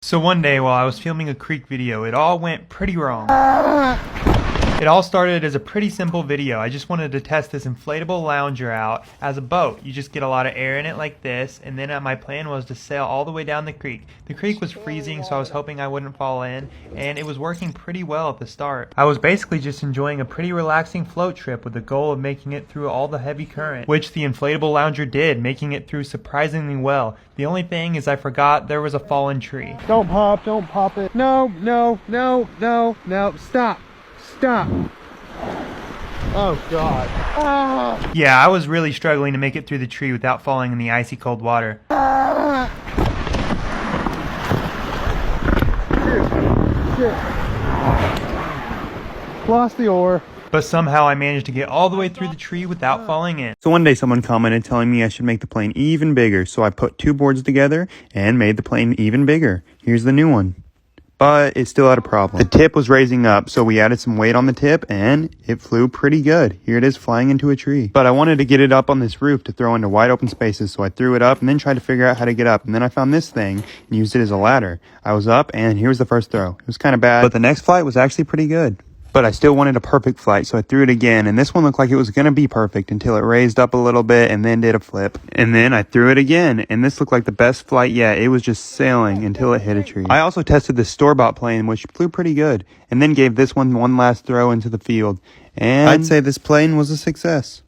So one day while I was filming a creek video, it all went pretty wrong. It all started as a pretty simple video. I just wanted to test this inflatable lounger out as a boat. You just get a lot of air in it like this, and then my plan was to sail all the way down the creek. The creek was freezing, so I was hoping I wouldn't fall in, and it was working pretty well at the start. I was basically just enjoying a pretty relaxing float trip with the goal of making it through all the heavy current, which the inflatable lounger did, making it through surprisingly well. The only thing is I forgot there was a fallen tree. Don't pop it. No, stop. Oh God. Ah. Yeah, I was really struggling to make it through the tree without falling in the icy cold water. Shit. Lost the oar. But somehow I managed to get all the way through the tree without falling in. So one day someone commented telling me I should make the plane even bigger, so I put two boards together and made the plane even bigger. Here's the new one. But it still had a problem. The tip was raising up, so we added some weight on the tip and it flew pretty good. Here it is flying into a tree. But I wanted to get it up on this roof to throw into wide open spaces, so I threw it up and then tried to figure out how to get up. And then I found this thing and used it as a ladder. I was up and here was the first throw. It was kind of bad, but the next flight was actually pretty good. But I still wanted a perfect flight, so I threw it again, and this one looked like it was going to be perfect until it raised up a little bit and then did a flip. And then I threw it again, and this looked like the best flight yet. It was just sailing until it hit a tree. I also tested the store-bought plane, which flew pretty good, and then gave this one last throw into the field. And I'd say this plane was a success.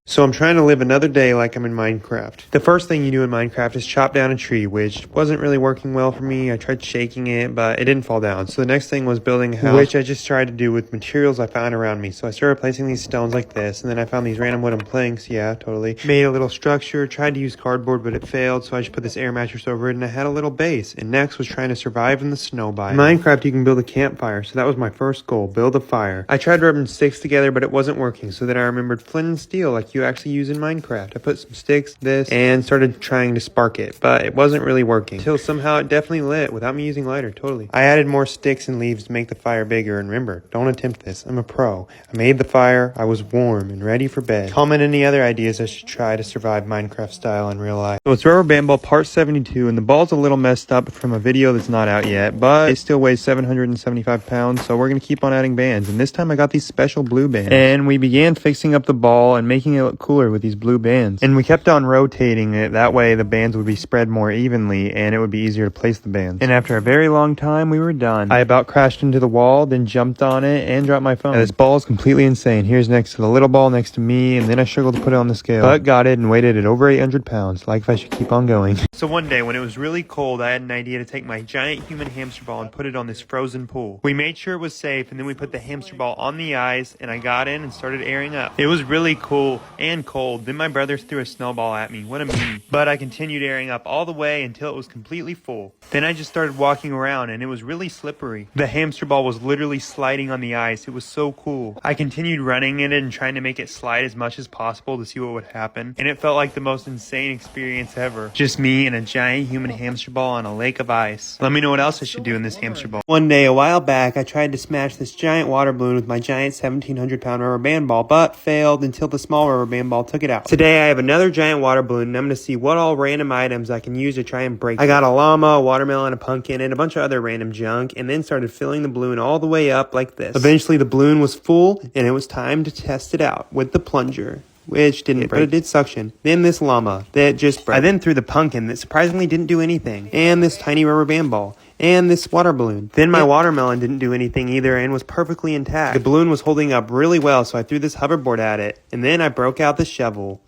So I'm trying to live another day like I'm in Minecraft. The first thing you do in Minecraft is chop down a tree, which wasn't really working well for me. I tried shaking it, but it didn't fall down. So the next thing was building a house, which I just tried to do with materials I found around me. So I started placing these stones like this, and then I found these random wooden planks. Yeah, totally. Made a little structure, tried to use cardboard, but it failed. So I just put this air mattress over it, and I had a little base. And next was trying to survive in the snow biome. In Minecraft, you can build a campfire, so that was my first goal, build a fire. I tried rubbing sticks together, but it wasn't working. So then I remembered flint and steel, like you actually use in Minecraft. I put some sticks, and started trying to spark it, but it wasn't really working. Until somehow it definitely lit without me using lighter, totally. I added more sticks and leaves to make the fire bigger, and remember, don't attempt this. I'm a pro. I made the fire, I was warm and ready for bed. Comment any other ideas I should try to survive Minecraft style in real life. So it's rubber band ball part 72, and the ball's a little messed up from a video that's not out yet, but it still weighs 775 pounds, so we're gonna keep on adding bands. And this time I got these special blue bands. And we began fixing up the ball and making it look cooler with these blue bands. And we kept on rotating it, that way the bands would be spread more evenly and it would be easier to place the bands. And after a very long time, we were done. I about crashed into the wall, then jumped on it and dropped my phone. And this ball is completely insane. Here's next to the little ball next to me, and then I struggled to put it on the scale, but got it and weighed it at over 800 pounds, like if I should keep on going. So one day when it was really cold, I had an idea to take my giant human hamster ball and put it on this frozen pool. We made sure it was safe, and then we put the hamster ball on the ice, and I got in and started airing up. It was really cool and cold. Then my brother threw a snowball at me. What a meanie. But I continued airing up all the way until it was completely full. Then I just started walking around, and it was really slippery. The hamster ball was literally sliding on the ice. It was so cool. I continued running in it and trying to make it slide as much as possible to see what would happen, and it felt like the most insane experience ever. Just me and a giant human hamster ball on a lake of ice. Let me know what else I should do in this hamster ball. One day a while back, I tried to smash this giant water balloon with my giant 1,700-pound rubber band ball, but failed until the small rubber band ball took it out. Today I have another giant water balloon, and I'm going to see what all random items I can use to try and break it. I got a llama, a watermelon, a pumpkin, and a bunch of other random junk, and then started filling the balloon all the way up like this. Eventually the balloon was full, and it was time to test it out with the plunger, which didn't break, but it did suction. Then this llama that just broke. I then threw the pumpkin that surprisingly didn't do anything, and this tiny rubber band ball, and this water balloon. Then my watermelon didn't do anything either and was perfectly intact. The balloon was holding up really well, so I threw this hoverboard at it, and then I broke out the shovel.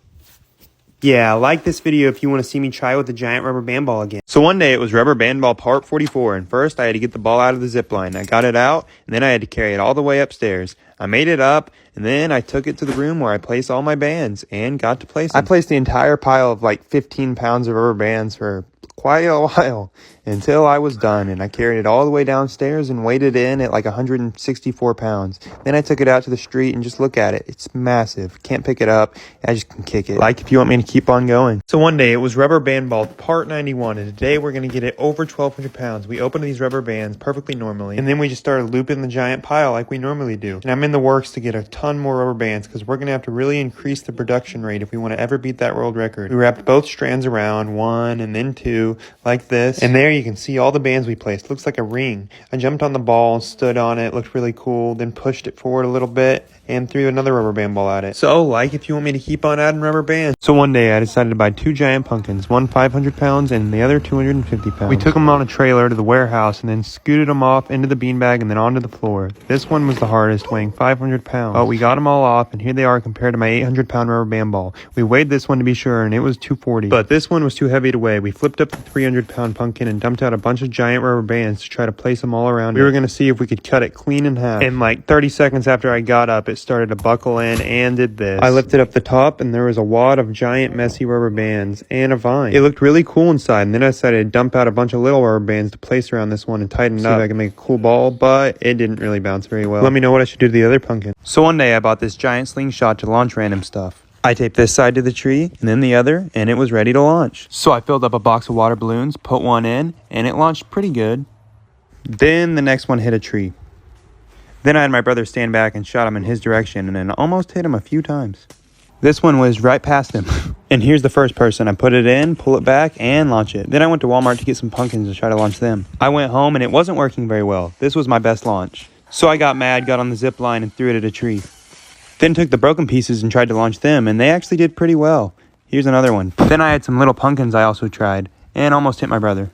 Yeah, like this video if you want to see me try with the giant rubber band ball again. So one day it was rubber band ball part 44, and first I had to get the ball out of the zip line. I got it out, and then I had to carry it all the way upstairs. I made it up, and then I took it to the room where I placed all my bands and got to place them. I placed the entire pile of like 15 pounds of rubber bands for quite a while until I was done, and I carried it all the way downstairs and weighed it in at like 164 pounds. Then I took it out to the street and just look at it. It's massive. Can't pick it up. I just can kick it. Like if you want me to keep on going. So one day it was rubber band ball part 91, and today we're going to get it over 1,200 pounds. We opened these rubber bands perfectly normally, and then we just started looping the giant pile like we normally do. And I'm I'm in the works to get a ton more rubber bands because we're going to have to really increase the production rate if we want to ever beat that world record. We wrapped both strands around, one and then two, like this. And there you can see all the bands we placed. Looks like a ring. I jumped on the ball, stood on it, looked really cool, then pushed it forward a little bit and threw another rubber band ball at it. So, like if you want me to keep on adding rubber bands. So one day I decided to buy 2 giant pumpkins, one 500 pounds and the other 250 pounds. We took them on a trailer to the warehouse and then scooted them off into the beanbag and then onto the floor. This one was the hardest, weighing 500 pounds. But we got them all off and here they are compared to my 800 pound rubber band ball. We weighed this one to be sure and it was 240. But this one was too heavy to weigh. We flipped up the 300 pound pumpkin and dumped out a bunch of giant rubber bands to try to place them all around it. We were going to see if we could cut it clean in half. And like 30 seconds after I got up, it started to buckle in and did this. I lifted up the top and there was a wad of giant messy rubber bands and a vine. It looked really cool inside and then I decided to dump out a bunch of little rubber bands to place around this one and tighten it up so I could make a cool ball, but it didn't really bounce very well. Let me know what I should do to the other pumpkin. So one day I bought this giant slingshot to launch random stuff. I taped this side to the tree and then the other and it was ready to launch. So I filled up a box of water balloons, put one in, and it launched pretty good. Then the next one hit a tree. Then I had my brother stand back and shot him in his direction and then almost hit him a few times. This one was right past him. And here's the first person. I put it in, pull it back, and launch it. Then I went to Walmart to get some pumpkins to try to launch them. I went home and it wasn't working very well. This was my best launch. So I got mad, got on the zip line, and threw it at a tree. Then took the broken pieces and tried to launch them, and they actually did pretty well. Here's another one. Then I had some little pumpkins I also tried, and almost hit my brother.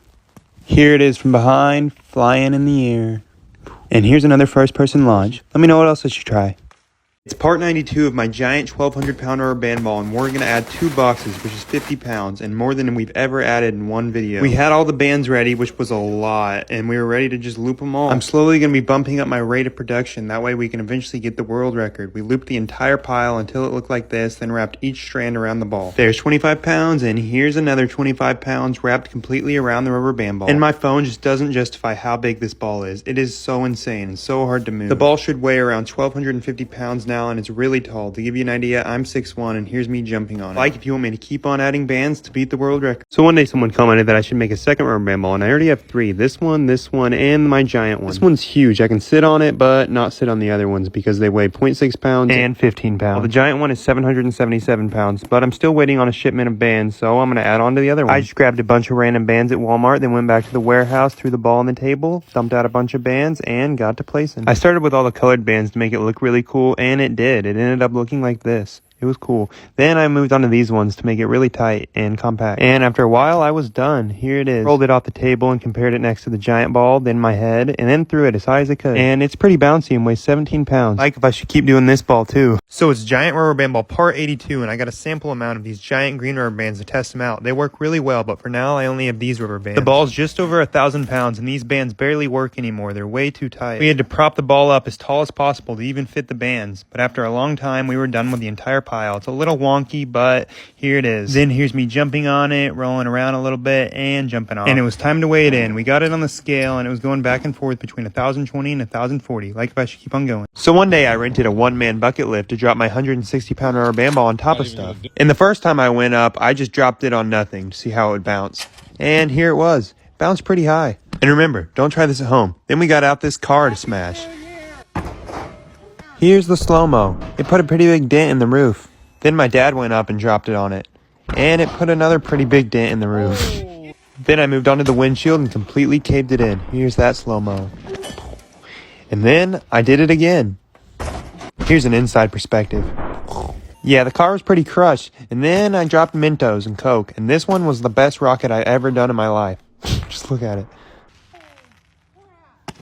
Here it is from behind, flying in the air. And here's another first-person launch. Let me know what else I should try. It's part 92 of my giant 1,200 pound rubber band ball, and we're going to add 2 boxes, which is 50 pounds, and more than we've ever added in one video. We had all the bands ready, which was a lot, and we were ready to just loop them all. I'm slowly going to be bumping up my rate of production, that way we can eventually get the world record. We looped the entire pile until it looked like this, then wrapped each strand around the ball. There's 25 pounds, and here's another 25 pounds wrapped completely around the rubber band ball. And my phone just doesn't justify how big this ball is. It is so insane and so hard to move. The ball should weigh around 1,250 pounds now, and it's really tall. To give you an idea, I'm 6'1", and here's me jumping on it. Like if you want me to keep on adding bands to beat the world record. So one day someone commented that I should make a second rubber band ball, and I already have 3. This one, and my giant one. This one's huge. I can sit on it, but not sit on the other ones because they weigh 0.6 pounds and 15 pounds. Well, the giant one is 777 pounds, but I'm still waiting on a shipment of bands, so I'm going to add on to the other one. I just grabbed a bunch of random bands at Walmart, then went back to the warehouse, threw the ball on the table, dumped out a bunch of bands, and got to placing. I started with all the colored bands to make it look really cool, and it did. It ended up looking like this. It was cool. Then I moved on to these ones to make it really tight and compact. And after a while, I was done. Here it is. Rolled it off the table and compared it next to the giant ball, then my head, and then threw it as high as I could. And it's pretty bouncy and weighs 17 pounds. Like if I should keep doing this ball too. So it's giant rubber band ball part 82, and I got a sample amount of these giant green rubber bands to test them out. They work really well, but for now, I only have these rubber bands. The ball's just over 1,000 pounds, and these bands barely work anymore. They're way too tight. We had to prop the ball up as tall as possible to even fit the bands, but after a long time, we were done with the entire pile. It's a little wonky, but here it is. Then here's me jumping on it, rolling around a little bit, and jumping off. And it was time to weigh it in. We got it on the scale, and it was going back and forth between 1,020 and 1,040, like if I should keep on going. So one day I rented a one-man bucket lift to drop my 160-pound rubber band ball on top of stuff. And the first time I went up, I just dropped it on nothing to see how it would bounce. And here it was. Bounced pretty high. And remember, don't try this at home. Then we got out this car to smash. Here's the slow-mo. It put a pretty big dent in the roof. Then my dad went up and dropped it on it. And it put another pretty big dent in the roof. Then I moved onto the windshield and completely caved it in. Here's that slow-mo. And then I did it again. Here's an inside perspective. Yeah, the car was pretty crushed. And then I dropped Mentos and Coke. And this one was the best rocket I ever done in my life. Just look at it.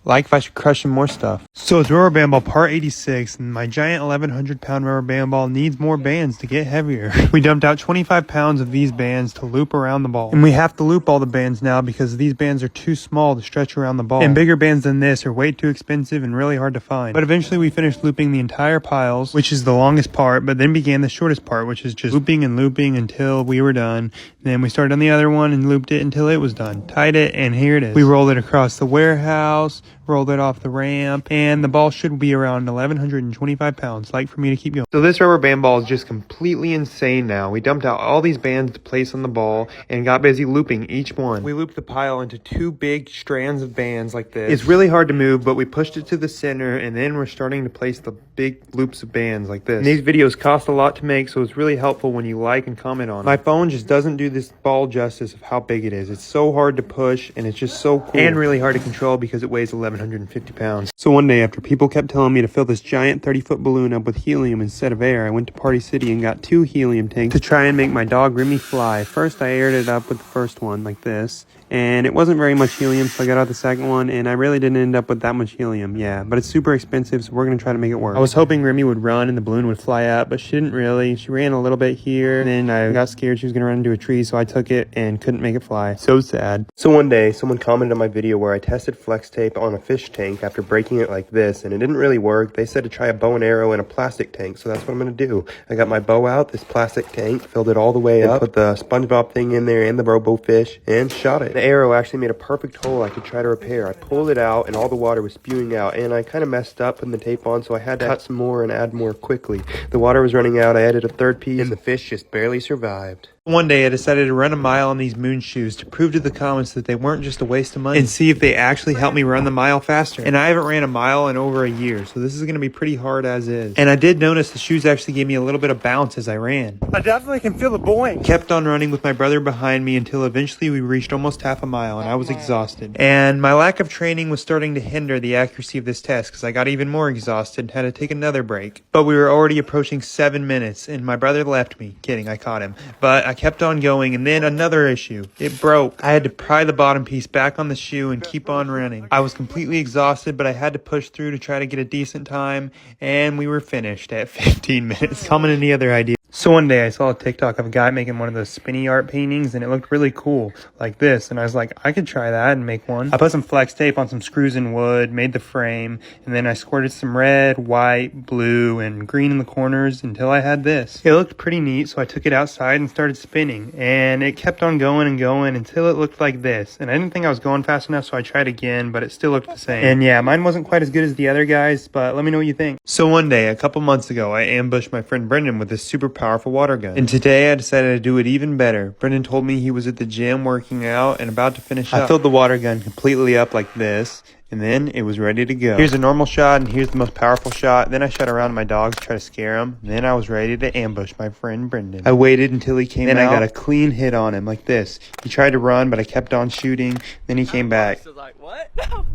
Like if I should crush some more stuff. So it's rubber band ball part 86, and my giant 1,100 pound rubber band ball needs more bands to get heavier. We dumped out 25 pounds of these bands to loop around the ball. And we have to loop all the bands now because these bands are too small to stretch around the ball. And bigger bands than this are way too expensive and really hard to find. But eventually we finished looping the entire piles, which is the longest part, but then began the shortest part, which is just looping and looping until we were done. Then we started on the other one and looped it until it was done. Tied it, and here it is. We rolled it across the warehouse, rolled it off the ramp, and the ball should be around 1,125 pounds, like for me to keep going. So this rubber band ball is just completely insane now. We dumped out all these bands to place on the ball and got busy looping each one. We looped the pile into 2 big strands of bands like this. It's really hard to move, but we pushed it to the center, and then we're starting to place the big loops of bands like this. And these videos cost a lot to make, so it's really helpful when you like and comment on it. My phone just doesn't do this ball justice of how big it is. It's so hard to push, and it's just so cool. And really hard to control because it weighs 1,150 pounds. So one day, after people kept telling me to fill this giant 30-foot balloon up with helium instead of air, I went to Party City and got 2 helium tanks to try and make my dog Remy fly. First, I aired it up with the first one like this, and it wasn't very much helium, so I got out the second one, and I really didn't end up with that much helium. Yeah, but it's super expensive, so we're gonna try to make it work. I was hoping Remy would run and the balloon would fly up, but she didn't really. She ran a little bit here, and then I got scared she was gonna run into a tree, so I took it and couldn't make it fly. So sad. So one day, someone commented on my video where I tested flex tape on a fish tank after breaking it like this, and it didn't really work. They said to try a bow and arrow in a plastic tank, so that's what I'm gonna do. I got my bow out, this plastic tank, filled it all the way up, put the SpongeBob thing in there and the robo fish, and shot it. The arrow actually made a perfect hole I could try to repair. I pulled it out, and all the water was spewing out, and I kind of messed up putting the tape on, so I had to cut some more and add more quickly. The water was running out. I added a third piece, and the fish just barely survived. One day, I decided to run a mile on these moon shoes to prove to the comments that they weren't just a waste of money and see if they actually helped me run the mile faster. And I haven't ran a mile in over a year, so this is going to be pretty hard as is. And I did notice the shoes actually gave me a little bit of bounce as I ran. I definitely can feel the boing. Kept on running with my brother behind me until eventually we reached almost half a mile, and I was exhausted. And my lack of training was starting to hinder the accuracy of this test because I got even more exhausted and had to take another break. But we were already approaching 7 minutes, and my brother left me. Kidding, I caught him. But I kept on going, and then another issue. It broke. I had to pry the bottom piece back on the shoe and keep on running. I was completely exhausted, but I had to push through to try to get a decent time, and we were finished at 15 minutes. Comment any other ideas? So one day I saw a TikTok of a guy making one of those spinny art paintings, and it looked really cool, like this, and I was like, I could try that and make one. I put some flex tape on some screws in wood, made the frame, and then I squirted some red, white, blue, and green in the corners until I had this. It looked pretty neat, so I took it outside and started spinning, and it kept on going and going until it looked like this, and I didn't think I was going fast enough, so I tried again, but it still looked the same. And yeah, mine wasn't quite as good as the other guys, but let me know what you think. So one day, a couple months ago, I ambushed my friend Brendan with this super powerful water gun. And today I decided to do it even better. Brendan told me he was at the gym working out and about to finish up. I filled the water gun completely up like this, and then it was ready to go. Here's a normal shot, and here's the most powerful shot. Then I shot around my dogs to try to scare them. Then I was ready to ambush my friend Brendan. I waited until he came out. Then I got a clean hit on him like this. He tried to run, but I kept on shooting. Then he came back. I was like, what? No.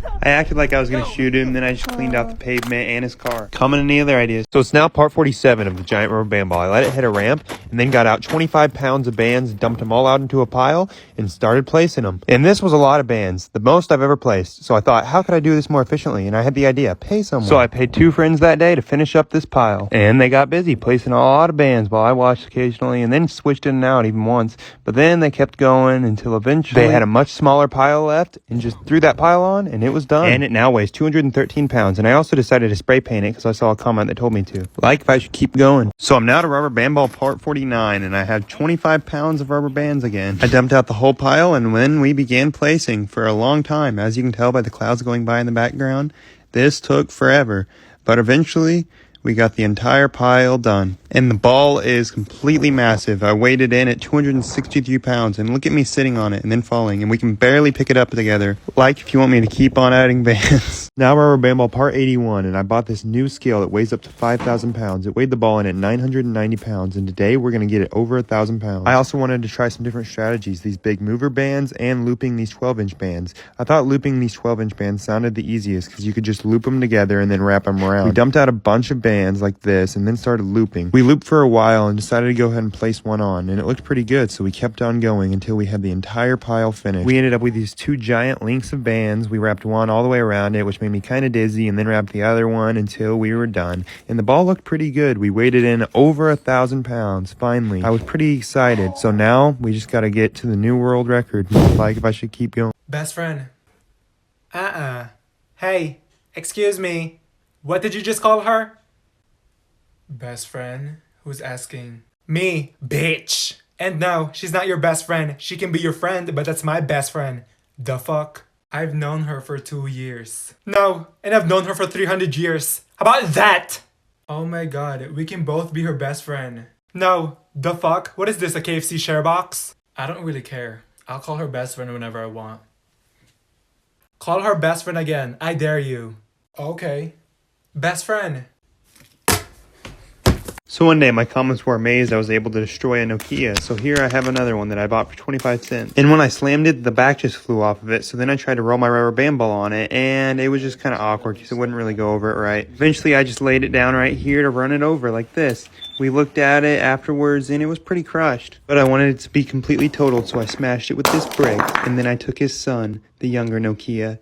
I acted like I was going to shoot him, then I just cleaned out the pavement and his car. Comment any other ideas? So it's now part 47 of the giant rubber band ball. I let it hit a ramp and then got out 25 pounds of bands, dumped them all out into a pile, and started placing them. And this was a lot of bands, the most I've ever placed. So I thought, how could I do this more efficiently? And I had the idea, pay someone. So I paid 2 friends that day to finish up this pile. And they got busy placing a lot of bands while I watched occasionally and then switched in and out even once. But then they kept going until eventually they had a much smaller pile left and just threw that pile on and it was done. And it now weighs 213 pounds. And I also decided to spray paint it because I saw a comment that told me to. Like if I should keep going. So I'm now to rubber band ball part 49 and I have 25 pounds of rubber bands again. I dumped out the whole pile and when we began placing for a long time, as you can tell by the clouds going by in the background, this took forever. But eventually we got the entire pile done. And the ball is completely massive. I weighed it in at 263 pounds. And look at me sitting on it and then falling. And we can barely pick it up together. Like if you want me to keep on adding bands. Now rubber band ball part 81. And I bought this new scale that weighs up to 5,000 pounds. It weighed the ball in at 990 pounds. And today we're going to get it over 1,000 pounds. I also wanted to try some different strategies. These big mover bands and looping these 12-inch bands. I thought looping these 12-inch bands sounded the easiest. Because you could just loop them together and then wrap them around. We dumped out a bunch of bands like this and then started looping. We looped for a while and decided to go ahead and place one on, and it looked pretty good, so we kept on going until we had the entire pile finished. We ended up with these 2 giant links of bands. We wrapped one all the way around it, which made me kind of dizzy, and then wrapped the other one until we were done. And the ball looked pretty good. We weighed it in over 1,000 pounds, finally. I was pretty excited, so now we just gotta get to the new world record. Like if I should keep going. Best friend. Hey, excuse me. What did you just call her? Best friend? Who's asking? Me, bitch. And no, she's not your best friend. She can be your friend, but that's my best friend. The fuck? I've known her for 2 years. No, and I've known her for 300 years. How about that? Oh my god, we can both be her best friend. No, the fuck? What is this, a KFC share box? I don't really care. I'll call her best friend whenever I want. Call her best friend again. I dare you. Okay. Best friend. So one day my comments were amazed I was able to destroy a Nokia, so here I have another one that I bought for 25 cents. And when I slammed it, the back just flew off of it, so then I tried to roll my rubber band ball on it, and it was just kind of awkward because it wouldn't really go over it right. Eventually I just laid it down right here to run it over like this. We looked at it afterwards and it was pretty crushed. But I wanted it to be completely totaled, so I smashed it with this brick, and then I took his son, the younger Nokia.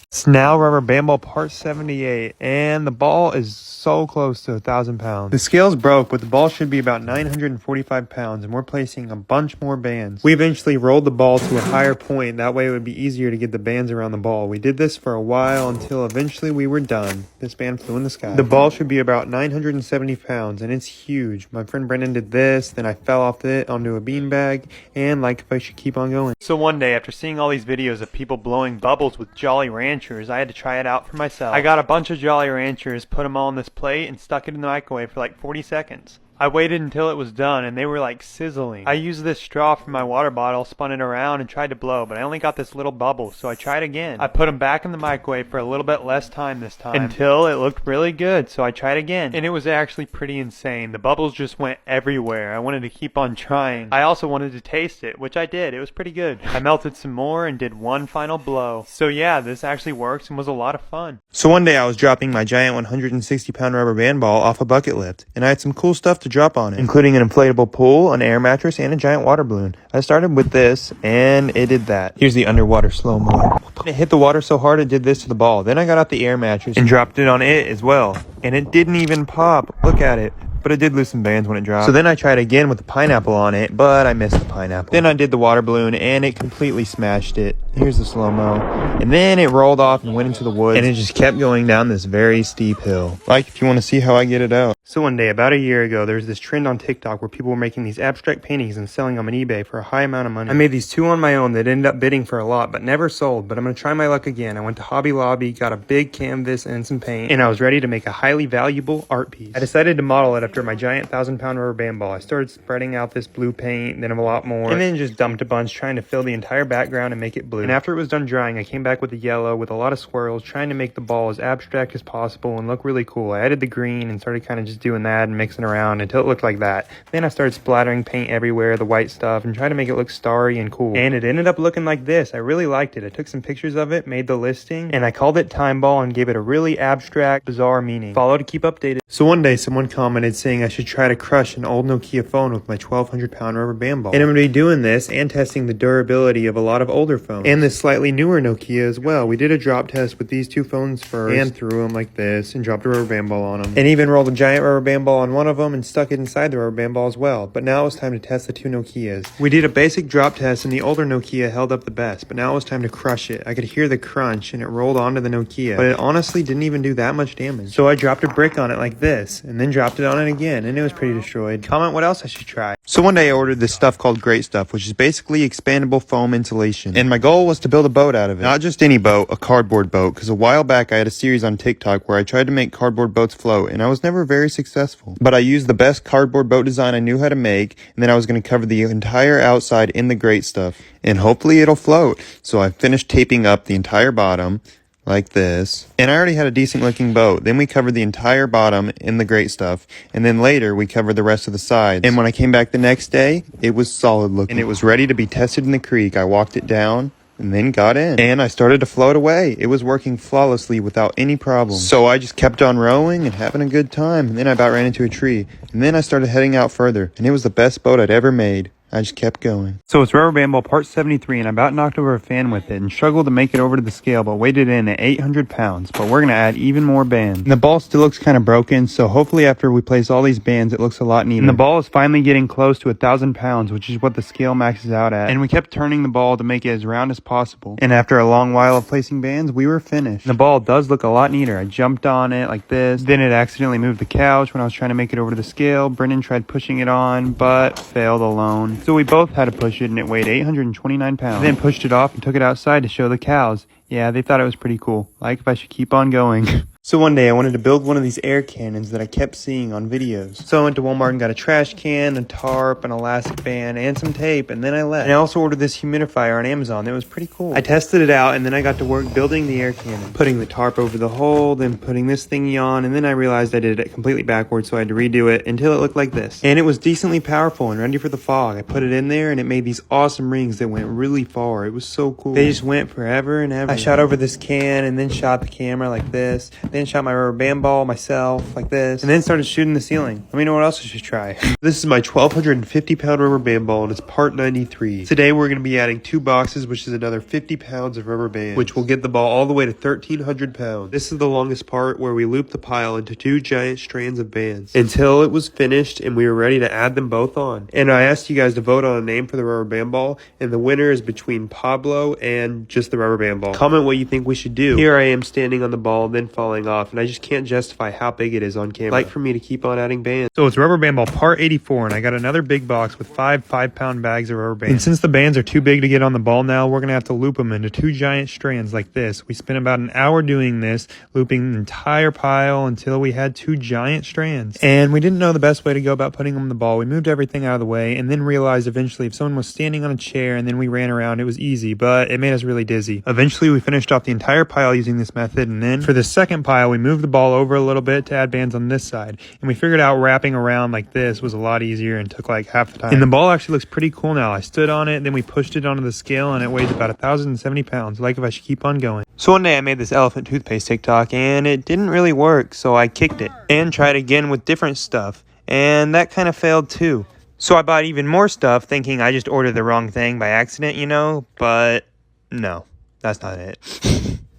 It's now rubber band ball part 78, and the ball is so close to 1,000 pounds. The scales broke, but the ball should be about 945 pounds, and we're placing a bunch more bands. We eventually rolled the ball to a higher point, that way it would be easier to get the bands around the ball. We did this for a while until eventually we were done. This band flew in the sky. The ball should be about 970 pounds, and it's huge. My friend Brendan did this, then I fell off it onto a beanbag, and like if I should keep on going. So one day, after seeing all these videos of people blowing bubbles with Jolly Ranchers, I had to try it out for myself. I got a bunch of Jolly Ranchers, put them all on this plate, and stuck it in the microwave for like 40 seconds. I waited until it was done, and they were like sizzling. I used this straw from my water bottle, spun it around, and tried to blow, but I only got this little bubble, so I tried again. I put them back in the microwave for a little bit less time this time, until it looked really good, so I tried again. And it was actually pretty insane. The bubbles just went everywhere. I wanted to keep on trying. I also wanted to taste it, which I did. It was pretty good. I melted some more and did one final blow. So yeah, this actually works and was a lot of fun. So one day I was dropping my giant 160-pound rubber band ball off a bucket lift, and I had some cool stuff to drop on it, including an inflatable pool, an air mattress, and a giant water balloon. I started with this, and it did that. Here's the underwater slow-mo. It hit the water so hard it did this to the ball. Then I got out the air mattress and dropped it on it as well. And it didn't even pop. Look at it. But it did lose some bands when it dropped. So then I tried again with the pineapple on it, but I missed the pineapple. Then I did the water balloon, and it completely smashed it. Here's the slow-mo. And then it rolled off and went into the woods, and it just kept going down this very steep hill. Like if you want to see how I get it out. So one day, about a year ago, there was this trend on TikTok where people were making these abstract paintings and selling them on eBay for a high amount of money. I made these two on my own that ended up bidding for a lot, but never sold. But I'm going to try my luck again. I went to Hobby Lobby, got a big canvas and some paint, and I was ready to make a highly valuable art piece. I decided to model it after my giant 1,000-pound rubber band ball. I started spreading out this blue paint, then a lot more, and then just dumped a bunch, trying to fill the entire background and make it blue. And after it was done drying, I came back with the yellow with a lot of swirls, trying to make the ball as abstract as possible and look really cool. I added the green and started kind of just doing that and mixing around until it looked like that. Then I started splattering paint everywhere, the white stuff, and trying to make it look starry and cool. And it ended up looking like this. I really liked it. I took some pictures of it, made the listing, and I called it Time Ball and gave it a really abstract, bizarre meaning. Follow to keep updated. So one day someone commented saying I should try to crush an old Nokia phone with my 1,200-pound rubber band ball. And I'm going to be doing this and testing the durability of a lot of older phones. And this slightly newer Nokia as well. We did a drop test with these two phones first and threw them like this and dropped a rubber band ball on them. And even rolled a giant rubber band ball on one of them and stuck it inside the rubber band ball as well. But now it was time to test the two Nokias. We did a basic drop test and the older Nokia held up the best, but now it was time to crush it. I could hear the crunch and it rolled onto the Nokia, but it honestly didn't even do that much damage. So I dropped a brick on it like this and then dropped it on it again, and it was pretty destroyed. Comment what else I should try. So one day I ordered this stuff called Great Stuff, which is basically expandable foam insulation. And my goal was to build a boat out of it. Not just any boat, a cardboard boat, because a while back I had a series on TikTok where I tried to make cardboard boats float, and I was never very successful. But I used the best cardboard boat design I knew how to make, and then I was going to cover the entire outside in the Great Stuff. And hopefully it'll float. So I finished taping up the entire bottom, like this. And I already had a decent looking boat. Then we covered the entire bottom in the Great Stuff. And then later we covered the rest of the sides. And when I came back the next day, it was solid looking. And it was ready to be tested in the creek. I walked it down and then got in. And I started to float away. It was working flawlessly without any problem. So I just kept on rowing and having a good time. And then I about ran into a tree. And then I started heading out further. And it was the best boat I'd ever made. I just kept going. So it's rubber band ball part 73, and I about knocked over a fan with it and struggled to make it over to the scale, but weighed it in at 800 pounds. But we're going to add even more bands. And the ball still looks kind of broken, so hopefully after we place all these bands, it looks a lot neater. And the ball is finally getting close to 1,000 pounds, which is what the scale maxes out at. And we kept turning the ball to make it as round as possible. And after a long while of placing bands, we were finished. And the ball does look a lot neater. I jumped on it like this. Then it accidentally moved the couch when I was trying to make it over to the scale. Brendan tried pushing it on, but failed alone. So we both had to push it, and it weighed 829 pounds. Then pushed it off and took it outside to show the cows. Yeah, they thought it was pretty cool. Like if I should keep on going. So one day I wanted to build one of these air cannons that I kept seeing on videos. So I went to Walmart and got a trash can, a tarp, an elastic band, and some tape, and then I left. And I also ordered this humidifier on Amazon. That was pretty cool. I tested it out, and then I got to work building the air cannon. Putting the tarp over the hole, then putting this thingy on, and then I realized I did it completely backwards, so I had to redo it until it looked like this. And it was decently powerful and ready for the fog. I put it in there, and it made these awesome rings that went really far. It was so cool. They just went forever and ever. I shot over this can, and then shot the camera like this, then shot my rubber band ball myself like this, and then started shooting the ceiling. Let me know what else I should try. This is my 1,250 pound rubber band ball, and it's part 93. Today we're going to be adding 2 boxes, which is another 50 pounds of rubber band, which will get the ball all the way to 1,300 pounds. This is the longest part, where we looped the pile into 2 giant strands of bands until it was finished and we were ready to add them both on. And I asked you guys to vote on a name for the rubber band ball, and the winner is between Pablo and just the rubber band ball. Comment what you think we should do. Here I am standing on the ball, then falling off, and I just can't justify how big it is on camera. Like for me to keep on adding bands. So it's rubber band ball part 84, and I got another big box with 5 5-pound bags of rubber bands. And since the bands are too big to get on the ball now, we're gonna have to loop them into 2 giant strands like this. We spent about an hour doing this, looping the entire pile until we had 2 giant strands. And we didn't know the best way to go about putting them on the ball. We moved everything out of the way, and then realized eventually if someone was standing on a chair and then we ran around, it was easy, but it made us really dizzy. Eventually we finished off the entire pile using this method, and then for the second pile we moved the ball over a little bit to add bands on this side, and we figured out wrapping around like this was a lot easier and took like half the time. And the ball actually looks pretty cool now. I stood on it, then we pushed it onto the scale, and it weighs about 1,070 pounds. Like if I should keep on going. So one day I made this elephant toothpaste TikTok, and it didn't really work, so I kicked it and tried again with different stuff, and that kind of failed too. So I bought even more stuff, thinking I just ordered the wrong thing by accident, you know, but no, that's not it.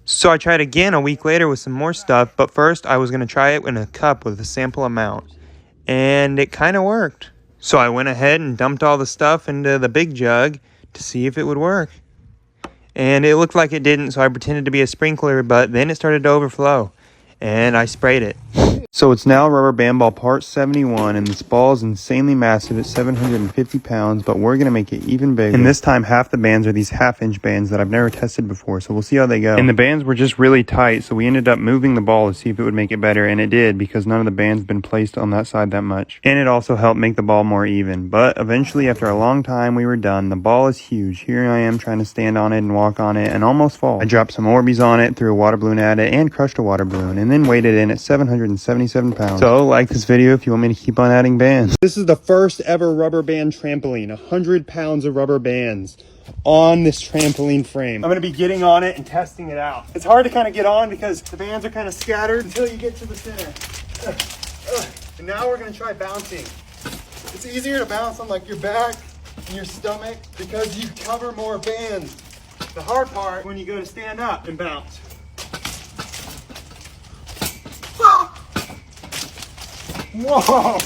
So I tried again a week later with some more stuff, but first I was going to try it in a cup with a sample amount, and it kind of worked. So I went ahead and dumped all the stuff into the big jug to see if it would work. And it looked like it didn't, so I pretended to be a sprinkler, but then it started to overflow, and I sprayed it. So it's now rubber band ball part 71, and this ball is insanely massive at 750 pounds, but we're going to make it even bigger. And this time half the bands are these half-inch bands that I've never tested before, so we'll see how they go. And the bands were just really tight, so we ended up moving the ball to see if it would make it better, and it did, because none of the bands had been placed on that side that much. And it also helped make the ball more even. But eventually, after a long time, we were done. The ball is huge. Here I am trying to stand on it and walk on it and almost fall. I dropped some Orbeez on it, threw a water balloon at it, and crushed a water balloon, and then weighed it in at 777 pounds. So like this video if you want me to keep on adding bands. This is the first ever rubber band trampoline. 100 pounds of rubber bands on this trampoline frame. I'm going to be getting on it and testing it out. It's hard to kind of get on because the bands are kind of scattered until you get to the center. And now we're going to try bouncing. It's easier to bounce on like your back and your stomach because you cover more bands. The hard part when you go to stand up and bounce. Whoa,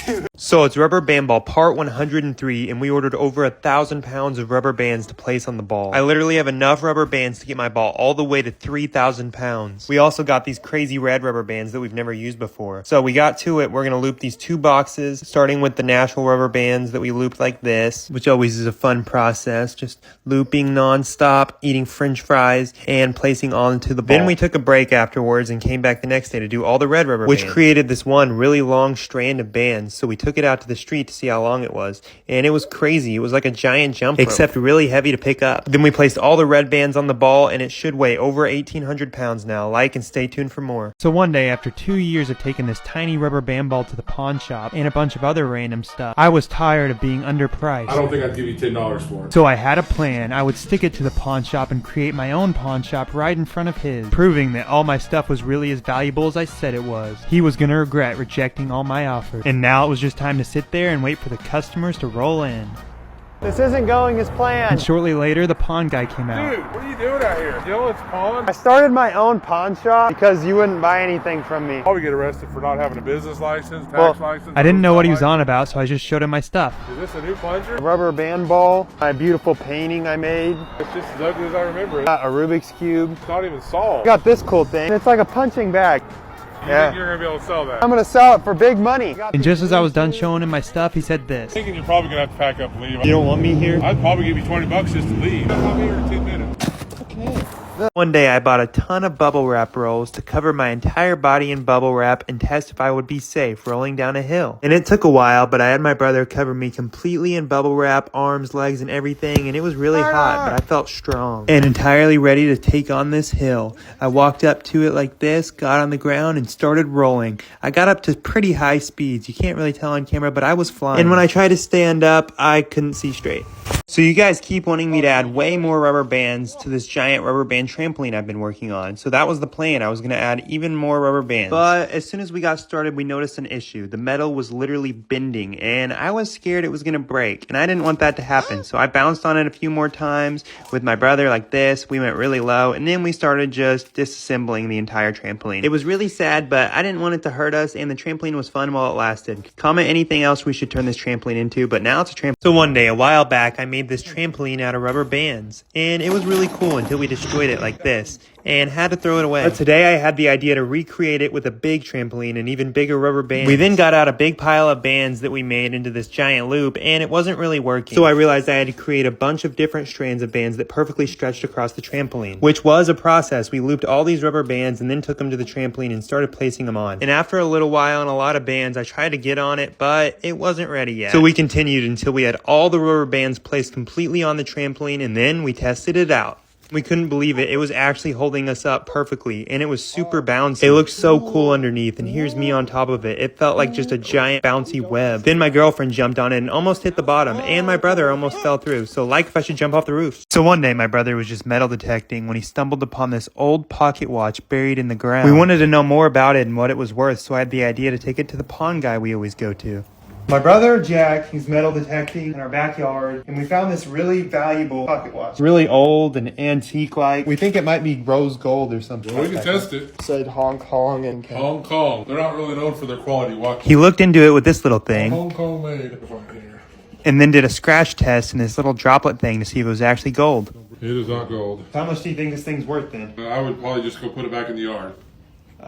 dude. So it's rubber band ball part 103, and we ordered over 1,000 pounds of rubber bands to place on the ball. I literally have enough rubber bands to get my ball all the way to 3,000 pounds. We also got these crazy red rubber bands that we've never used before. So we got to it. We're going to loop these 2 boxes, starting with the natural rubber bands that we looped like this, which always is a fun process, just looping non-stop, eating french fries, and placing onto the ball. Then we took a break afterwards and came back the next day to do all the red rubber bands, which created this one really long strand of bands. So we took it out to the street to see how long it was, and it was crazy. It was like a giant jump rope, except really heavy to pick up. Then we placed all the red bands on the ball, and it should weigh over 1,800 pounds now. Like and stay tuned for more. So one day, after 2 years of taking this tiny rubber band ball to the pawn shop and a bunch of other random stuff, I was tired of being underpriced. I don't think I'd give you $10 for it. So I had a plan. I would stick it to the pawn shop and create my own pawn shop right in front of his, proving that all my stuff was really as valuable as I said it was. He was gonna regret rejecting all my offers. And now it was just time to sit there and wait for the customers to roll in. This isn't going as planned. And shortly later, the pawn guy came out. Dude, what are you doing out here? You know it's pawn? I started my own pawn shop because you wouldn't buy anything from me. Probably get arrested for not having a business license, tax license. I didn't know what he was on about, so I just showed him my stuff. Is this a new plunger? A rubber band ball, my beautiful painting I made. It's just as ugly as I remember it. Got a Rubik's Cube. It's not even solved. Got this cool thing. It's like a punching bag. You Yeah. think you're gonna be able to sell that? I'm gonna sell it for big money. And just as I was done showing him my stuff, he said this. Thinking you're probably gonna have to pack up and leave. You don't want me here? I'd probably give you $20 just to leave. I'll be here in 10 minutes. One day I bought a ton of bubble wrap rolls to cover my entire body in bubble wrap and test if I would be safe rolling down a hill. And it took a while, but I had my brother cover me completely in bubble wrap, arms, legs, and everything, and it was really hot, but I felt strong and entirely ready to take on this hill. I walked up to it like this, got on the ground, and started rolling. I got up to pretty high speeds. You can't really tell on camera, but I was flying. And when I tried to stand up, I couldn't see straight. So you guys keep wanting me to add way more rubber bands to this giant rubber band trampoline I've been working on. So that was the plan. I was going to add even more rubber bands. But as soon as we got started, we noticed an issue. The metal was literally bending, and I was scared it was going to break. And I didn't want that to happen. So I bounced on it a few more times with my brother like this. We went really low, and then we started just disassembling the entire trampoline. It was really sad, but I didn't want it to hurt us, and the trampoline was fun while it lasted. Comment anything else we should turn this trampoline into, but now it's a trampoline. So one day, a while back, I made this trampoline out of rubber bands, and it was really cool until we destroyed it like this and had to throw it away. But today I had the idea to recreate it with a big trampoline and even bigger rubber bands. We then got out a big pile of bands that we made into this giant loop, and it wasn't really working. So I realized I had to create a bunch of different strands of bands that perfectly stretched across the trampoline, which was a process. We looped all these rubber bands and then took them to the trampoline and started placing them on. And after a little while and a lot of bands, I tried to get on it, but it wasn't ready yet. So we continued until we had all the rubber bands placed completely on the trampoline, and then we tested it out. We couldn't believe it. It was actually holding us up perfectly, and it was super bouncy. It looked so cool underneath, and here's me on top of it. It felt like just a giant bouncy web. Then my girlfriend jumped on it and almost hit the bottom, and my brother almost fell through. So like if I should jump off the roof. So one day my brother was just metal detecting when he stumbled upon this old pocket watch buried in the ground. We wanted to know more about it and what it was worth, so I had the idea to take it to the pawn guy we always go to. My brother, Jack, he's metal detecting in our backyard, and we found this really valuable pocket watch. It's really old and antique-like. We think it might be rose gold or something. Well, we can test it. Said Hong Kong and Hong Kong. They're not really known for their quality watches. He looked into it with this little thing, Hong Kong made. Here. and then did a scratch test in this little droplet thing to see if it was actually gold. It is not gold. How much do you think this thing's worth then? I would probably just go put it back in the yard.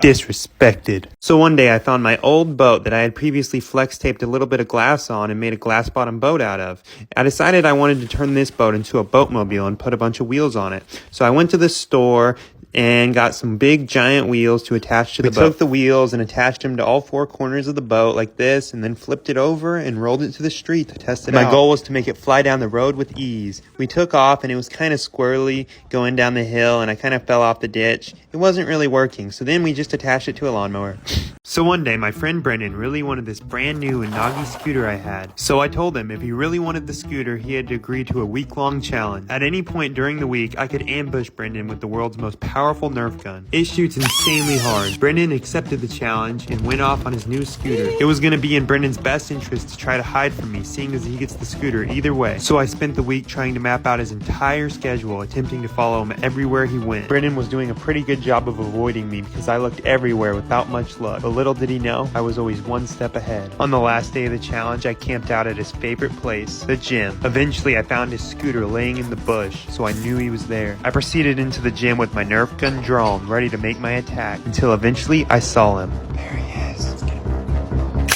Disrespected. So one day I found my old boat that I had previously flex taped a little bit of glass on and made a glass bottom boat out of. I decided I wanted to turn this boat into a boatmobile and put a bunch of wheels on it. So I went to the store and got some big giant wheels to attach to the boat. We took the wheels and attached them to all four corners of the boat like this, and then flipped it over and rolled it to the street to test it out. My goal was to make it fly down the road with ease. We took off, and it was kind of squirrely going down the hill, and I kind of fell off the ditch. It wasn't really working, so then we just attached it to a lawnmower. So one day, my friend Brendan really wanted this brand new Inagi scooter I had. So I told him if he really wanted the scooter, he had to agree to a week-long challenge. At any point during the week, I could ambush Brendan with the world's most powerful Nerf gun. It shoots insanely hard. Brendan accepted the challenge and went off on his new scooter. It was going to be in Brendan's best interest to try to hide from me, seeing as he gets the scooter either way. So I spent the week trying to map out his entire schedule, attempting to follow him everywhere he went. Brendan was doing a pretty good job of avoiding me because I looked everywhere without much luck. But little did he know, I was always one step ahead. On the last day of the challenge, I camped out at his favorite place, the gym. Eventually, I found his scooter laying in the bush, so I knew he was there. I proceeded into the gym with my Nerf gun drawn, ready to make my attack, until eventually I saw him. There he is. Let's get him.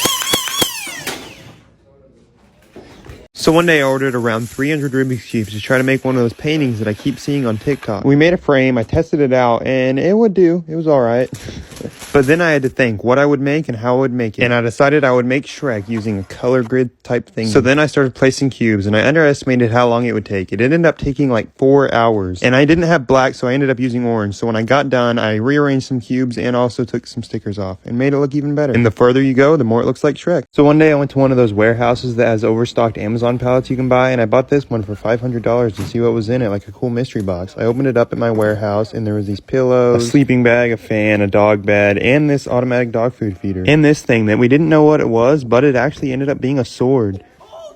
So one day I ordered around 300 Rubik's Cubes to try to make one of those paintings that I keep seeing on TikTok. We made a frame, I tested it out, and it would do. It was alright. But then I had to think what I would make and how I would make it. And I decided I would make Shrek using a color grid type thing. So then I started placing cubes, and I underestimated how long it would take. It ended up taking like 4 hours. And I didn't have black, so I ended up using orange. So when I got done, I rearranged some cubes and also took some stickers off and made it look even better. And the further you go, the more it looks like Shrek. So one day I went to one of those warehouses that has overstocked Amazon pallets you can buy, and I bought this one for $500 to see what was in it, like a cool mystery box. I opened it up at my warehouse, and there was these pillows, a sleeping bag, a fan, a dog bed, and this automatic dog food feeder. And this thing that we didn't know what it was, but it actually ended up being a sword.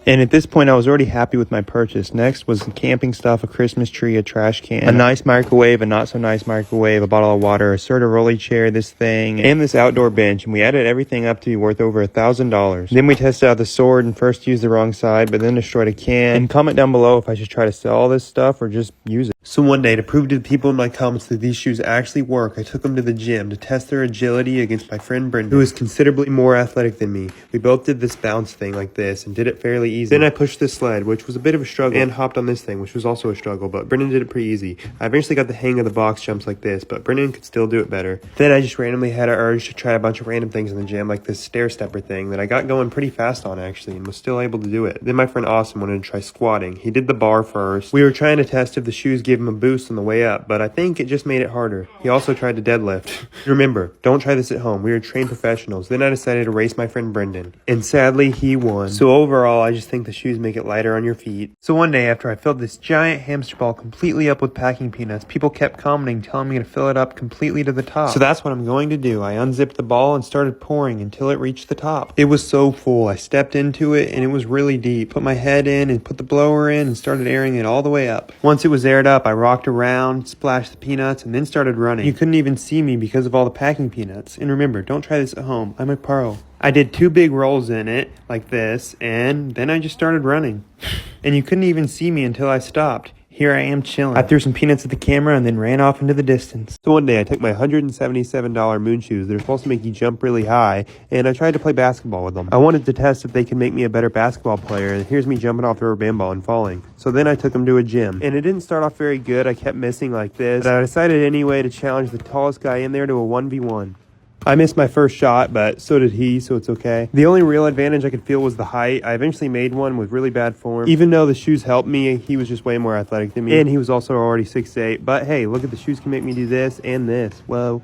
And at this point, I was already happy with my purchase. Next was some camping stuff, a Christmas tree, a trash can, a nice microwave, a not so nice microwave, a bottle of water, a Serta rolly chair, this thing, and this outdoor bench. And we added everything up to be worth over $1,000. Then we tested out the sword and first used the wrong side, but then destroyed a can. And comment down below if I should try to sell all this stuff or just use it. So one day, to prove to the people in my comments that these shoes actually work, I took them to the gym to test their agility against my friend Brendan, who is considerably more athletic than me. We both did this bounce thing like this and did it fairly easy. Then I pushed the sled, which was a bit of a struggle, and hopped on this thing, which was also a struggle, but Brendan did it pretty easy. I eventually got the hang of the box jumps like this, but Brendan could still do it better. Then I just randomly had an urge to try a bunch of random things in the gym, like this stair stepper thing that I got going pretty fast on actually, and was still able to do it. Then my friend Austin wanted to try squatting. He did the bar first. We were trying to test if the shoes gave him a boost on the way up, but I think it just made it harder. He also tried to deadlift. Remember, don't try this at home. We are trained professionals. Then I decided to race my friend Brendan, and sadly he won. So overall, I just think the shoes make it lighter on your feet. So one day after I filled this giant hamster ball completely up with packing peanuts, people kept commenting telling me to fill it up completely to the top. So that's what I'm going to do. I unzipped the ball and started pouring until it reached the top. It was so full. I stepped into it and it was really deep. Put my head in and put the blower in and started airing it all the way up. Once it was aired up, I rocked around, splashed the peanuts, and then started running. You couldn't even see me because of all the packing peanuts. And remember, don't try this at home. I'm a pro. I did 2 big rolls in it, like this, and then I just started running. And you couldn't even see me until I stopped. Here I am chilling. I threw some peanuts at the camera and then ran off into the distance. So one day I took my $177 moon shoes that are supposed to make you jump really high, and I tried to play basketball with them. I wanted to test if they could make me a better basketball player, and here's me jumping off the rubber band ball and falling. So then I took them to a gym, and it didn't start off very good. I kept missing like this, but I decided anyway to challenge the tallest guy in there to a 1v1. I missed my first shot, but so did he, so it's okay. The only real advantage I could feel was the height. I eventually made one with really bad form. Even though the shoes helped me, he was just way more athletic than me, and he was also already 6'8". But hey, look at the shoes can make me do this and this. Whoa.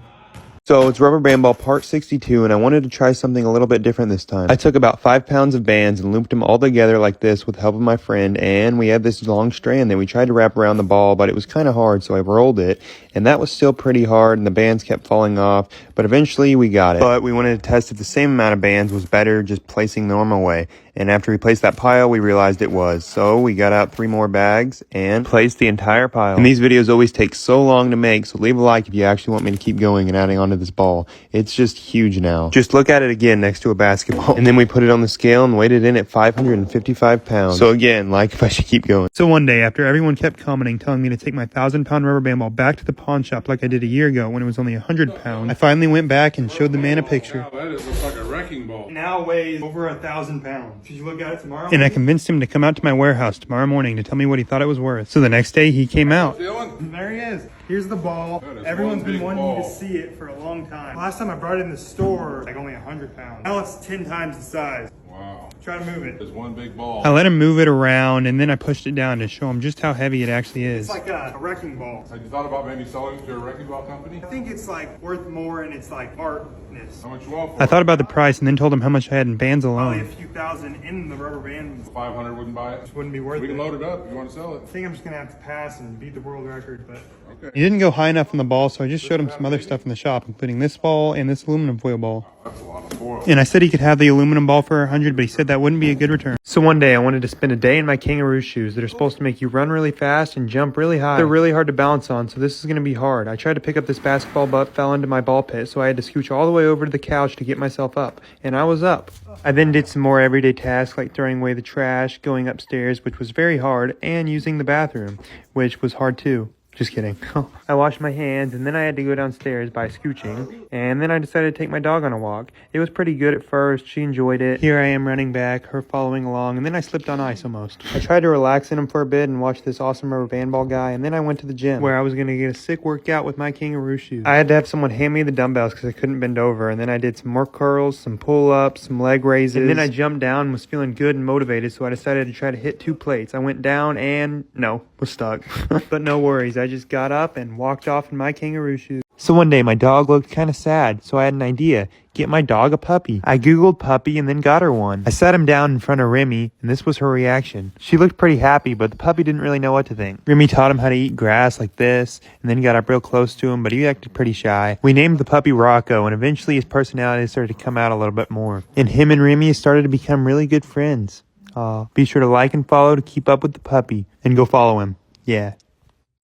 So it's rubber band ball part 62, and I wanted to try something a little bit different this time. I took about 5 pounds of bands and looped them all together like this with the help of my friend, and we had this long strand that we tried to wrap around the ball, but it was kind of hard, so I rolled it, and that was still pretty hard, and the bands kept falling off, but eventually we got it. But we wanted to test if the same amount of bands was better just placing the normal way, and after we placed that pile, we realized it was. So we got out 3 more bags and placed the entire pile. And these videos always take so long to make, so leave a like if you actually want me to keep going and adding on to this ball. It's just huge now. Just look at it again next to a basketball. And then we put it on the scale and weighed it in at 555 pounds. So again, like if I should keep going. So one day, after everyone kept commenting, telling me to take my 1,000-pound rubber band ball back to the pawn shop like I did a year ago when it was only 100 pounds, I finally went back and showed the man a picture. Wow, that looks like a wrecking ball. Now weighs over 1,000 pounds. Should you look at it tomorrow? And I convinced him to come out to my warehouse tomorrow morning to tell me what he thought it was worth. So the next day, he came out. Dylan? There he is. Here's the ball. That is Everyone's one been big wanting ball. to see it for a long time. Last time I brought it in the store, like only 100 pounds. Now it's 10 times the size. Wow. Try to move it. There's one big ball. I let him move it around, and then I pushed it down to show him just how heavy it actually is. It's like a wrecking ball. Have you thought about maybe selling it to a wrecking ball company? I think it's like worth more and it's like artness. How much you want for I it? thought about the price and then told him how much I had in bands Probably a alone. few thousand in the rubber band 500 wouldn't buy it. wouldn't be worth We it. can load it up if you want to sell it. I think I'm just gonna have to pass and beat the world record, but Okay. He didn't go high enough on the ball, so I just showed him some other stuff in the shop, including this ball and this aluminum foil ball. That's a lot of foil. And I said he could have the aluminum ball for 100, but he said that wouldn't be a good return. So one day I wanted to spend a day in my kangaroo shoes that are supposed to make you run really fast and jump really high. They're really hard to balance on, so this is going to be hard. I tried to pick up this basketball but fell into my ball pit, so I had to scooch all the way over to the couch to get myself up. And I was up. I then did some more everyday tasks like throwing away the trash, going upstairs, which was very hard, and using the bathroom, which was hard too. Just kidding. I washed my hands, and then I had to go downstairs by scooching, and then I decided to take my dog on a walk. It was pretty good at first. She enjoyed it. Here I am running back, her following along, and then I slipped on ice almost. I tried to relax in him for a bit and watch this awesome rubber band ball guy, and then I went to the gym, where I was going to get a sick workout with my kangaroo shoes. I had to have someone hand me the dumbbells because I couldn't bend over, and then I did some more curls, some pull-ups, some leg raises, and then I jumped down and was feeling good and motivated, so I decided to try to hit 2 plates. I went down and, no, was stuck. But no worries, I just got up and walked off in my kangaroo shoes. So one day my dog looked kind of sad, so I had an idea. Get my dog a puppy. I googled puppy and then got her one. I sat him down in front of Remy, and this was her reaction. She looked pretty happy, but the puppy didn't really know what to think. Remy taught him how to eat grass like this, and then got up real close to him, but he acted pretty shy. We named the puppy Rocco, and eventually his personality started to come out a little bit more. And him and Remy started to become really good friends. Be sure to like and follow to keep up with the puppy, and go follow him. Yeah.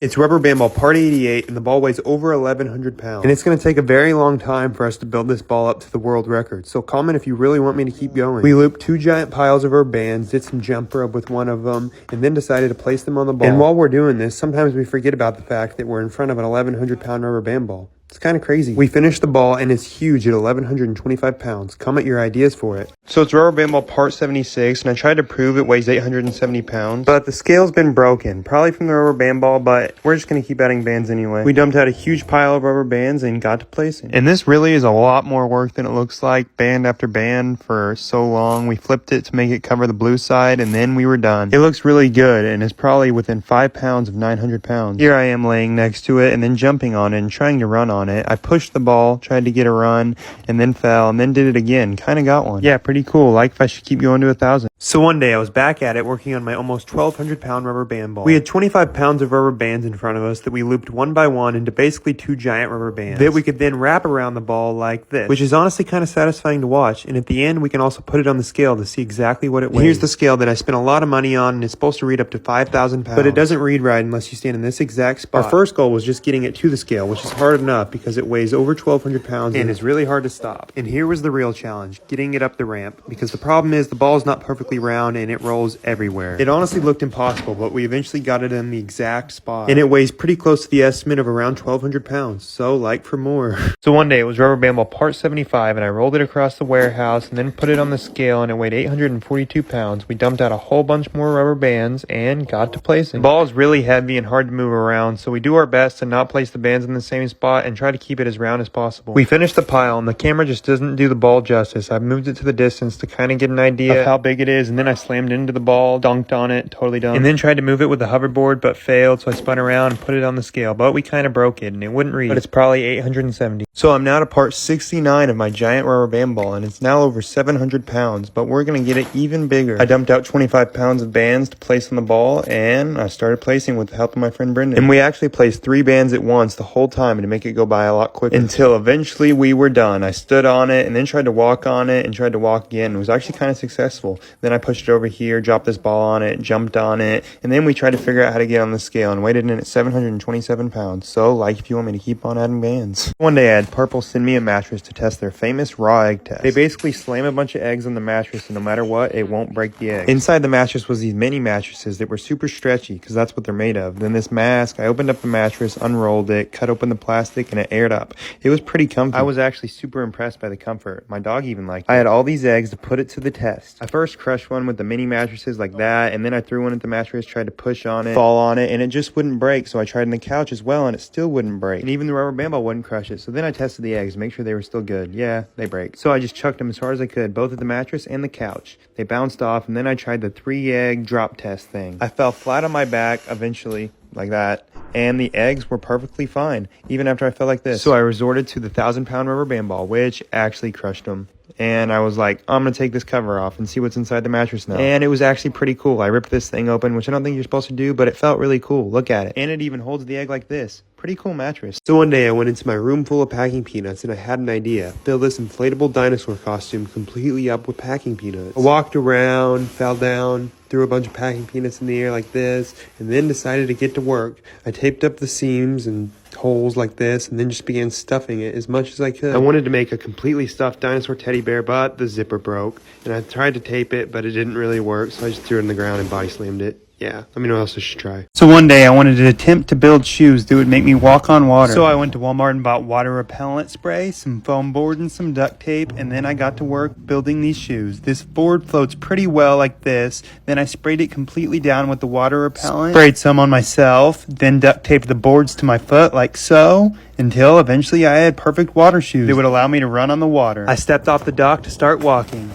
It's rubber band ball part 88, and the ball weighs over 1,100 pounds. And it's going to take a very long time for us to build this ball up to the world record. So comment if you really want me to keep going. We looped 2 giant piles of rubber bands, did some jump rope with one of them, and then decided to place them on the ball. And while we're doing this, sometimes we forget about the fact that we're in front of an 1,100 pound rubber band ball. It's kind of crazy. We finished the ball and it's huge at 1,125 pounds. Comment your ideas for it. So it's rubber band ball part 76, and I tried to prove it weighs 870 pounds. But the scale's been broken, probably from the rubber band ball, but we're just going to keep adding bands anyway. We dumped out a huge pile of rubber bands and got to placing. And this really is a lot more work than it looks like, band after band for so long. We flipped it to make it cover the blue side, and then we were done. It looks really good, and it's probably within 5 pounds of 900 pounds. Here I am laying next to it and then jumping on it and trying to run on it. I pushed the ball, tried to get a run, and then fell, and then did it again. Kind of got one. Yeah, pretty cool. Like if I should keep going to 1,000. So one day I was back at it working on my almost 1,200 pound rubber band ball. We had 25 pounds of rubber bands in front of us that we looped one by one into basically 2 giant rubber bands that we could then wrap around the ball like this, which is honestly kind of satisfying to watch. And at the end, we can also put it on the scale to see exactly what it weighs. Here's the scale that I spent a lot of money on, and it's supposed to read up to 5,000 pounds. But it doesn't read right unless you stand in this exact spot. Our first goal was just getting it to the scale, which is hard enough because it weighs over 1,200 pounds and is really hard to stop. And here was the real challenge, getting it up the ramp, because the problem is the ball is not perfectly round and it rolls everywhere. It honestly looked impossible, but we eventually got it in the exact spot. And it weighs pretty close to the estimate of around 1,200 pounds, so like for more. So one day it was rubber band ball part 75, and I rolled it across the warehouse and then put it on the scale, and it weighed 842 pounds. We dumped out a whole bunch more rubber bands and got to placing. The ball is really heavy and hard to move around, so we do our best to not place the bands in the same spot and try to keep it as round as possible. We finished the pile, and the camera just doesn't do the ball justice. I moved it to the distance to kind of get an idea of how big it is, and then I slammed into the ball, dunked on it, totally done, and then tried to move it with the hoverboard, but failed, so I spun around and put it on the scale, but we kind of broke it, and it wouldn't read, but it's probably 870. So I'm now to part 69 of my giant rubber band ball, and it's now over 700 pounds, but we're going to get it even bigger. I dumped out 25 pounds of bands to place on the ball, and I started placing with the help of my friend Brendan. And we actually placed 3 bands at once the whole time to make it go by a lot quicker, until eventually we were done. I stood on it and then tried to walk on it and tried to walk again. It was actually kind of successful. Then I pushed it over here, dropped this ball on it, jumped on it, and then we tried to figure out how to get on the scale and weighed it in at 727 pounds. So like if you want me to keep on adding bands. One day I had Purple send me a mattress to test their famous raw egg test. They basically slam a bunch of eggs on the mattress, and no matter what, it won't break the egg. Inside the mattress was these mini mattresses that were super stretchy because that's what they're made of. Then this mask, I opened up the mattress, unrolled it, cut open the plastic, and it aired up. It was pretty comfy. I was actually super impressed by the comfort. My dog even liked it. I had all these eggs to put it to the test. I first crushed one with the mini mattresses like that, and then I threw one at the mattress, tried to push on it, fall on it, and it just wouldn't break. So I tried on the couch as well, and it still wouldn't break. And even the rubber band ball wouldn't crush it. So then I tested the eggs, make sure they were still good. Yeah, they break. So I just chucked them as hard as I could, both at the mattress and the couch. They bounced off, and then I tried the 3-egg drop test thing. I fell flat on my back eventually, like that, and the eggs were perfectly fine, even after I fell like this. So I resorted to the 1,000-pound rubber band ball, which actually crushed them. And I was like, I'm going to take this cover off and see what's inside the mattress now. And it was actually pretty cool. I ripped this thing open, which I don't think you're supposed to do, but it felt really cool. Look at it. And it even holds the egg like this. Pretty cool mattress. So one day I went into my room full of packing peanuts and I had an idea. Fill this inflatable dinosaur costume completely up with packing peanuts. I walked around, fell down, threw a bunch of packing peanuts in the air like this, and then decided to get to work. I taped up the seams and holes like this, and then just began stuffing it as much as I could. I wanted to make a completely stuffed dinosaur teddy bear, but the zipper broke, and I tried to tape it, but it didn't really work, so I just threw it on the ground and body slammed it. Yeah, let me know what else I should try. So one day I wanted to attempt to build shoes that would make me walk on water. So I went to Walmart and bought water repellent spray, some foam board, and some duct tape, and then I got to work building these shoes. This board floats pretty well like this. Then I sprayed it completely down with the water repellent, sprayed some on myself, then duct taped the boards to my foot like so, until eventually I had perfect water shoes that would allow me to run on the water. I stepped off the dock to start walking.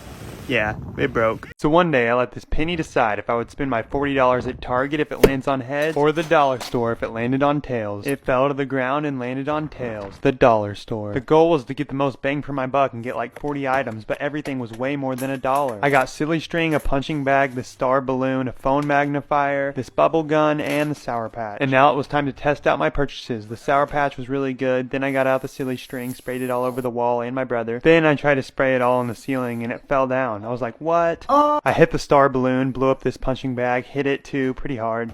Yeah, it broke. So one day I let this penny decide if I would spend my $40 at Target if it lands on heads, or the dollar store if it landed on tails. It fell to the ground and landed on tails. The dollar store. The goal was to get the most bang for my buck and get like 40 items, but everything was way more than $1. I got silly string, a punching bag, the star balloon, a phone magnifier, this bubble gun, and the Sour Patch. And now it was time to test out my purchases. The Sour Patch was really good. Then I got out the silly string, sprayed it all over the wall and my brother. Then I tried to spray it all on the ceiling and it fell down. I was like, what? I hit the star balloon, blew up this punching bag, hit it too pretty hard.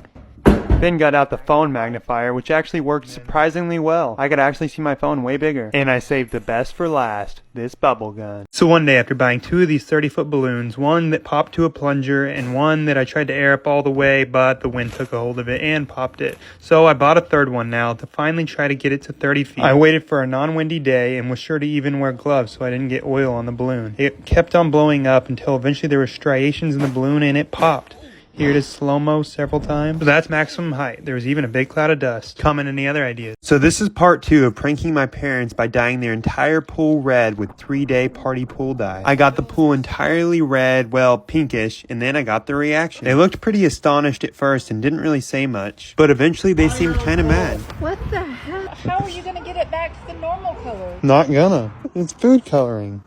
Then got out the phone magnifier, which actually worked surprisingly well. I could actually see my phone way bigger. And I saved the best for last, this bubble gun. So one day after buying 2 of these 30-foot balloons, one that popped to a plunger and one that I tried to air up all the way, but the wind took a hold of it and popped it. So I bought a third one now to finally try to get it to 30 feet. I waited for a non-windy day and was sure to even wear gloves so I didn't get oil on the balloon. It kept on blowing up until eventually there were striations in the balloon and it popped. Here it is slow-mo several times. So that's maximum height. There was even a big cloud of dust. Comment any other ideas. So this is part 2 of pranking my parents by dyeing their entire pool red with 3-day party pool dye. I got the pool entirely red, well, pinkish, and then I got the reaction. They looked pretty astonished at first and didn't really say much, but eventually they seemed kind of mad. What the hell? How are you going to get it back to the normal color? Not gonna. It's food coloring.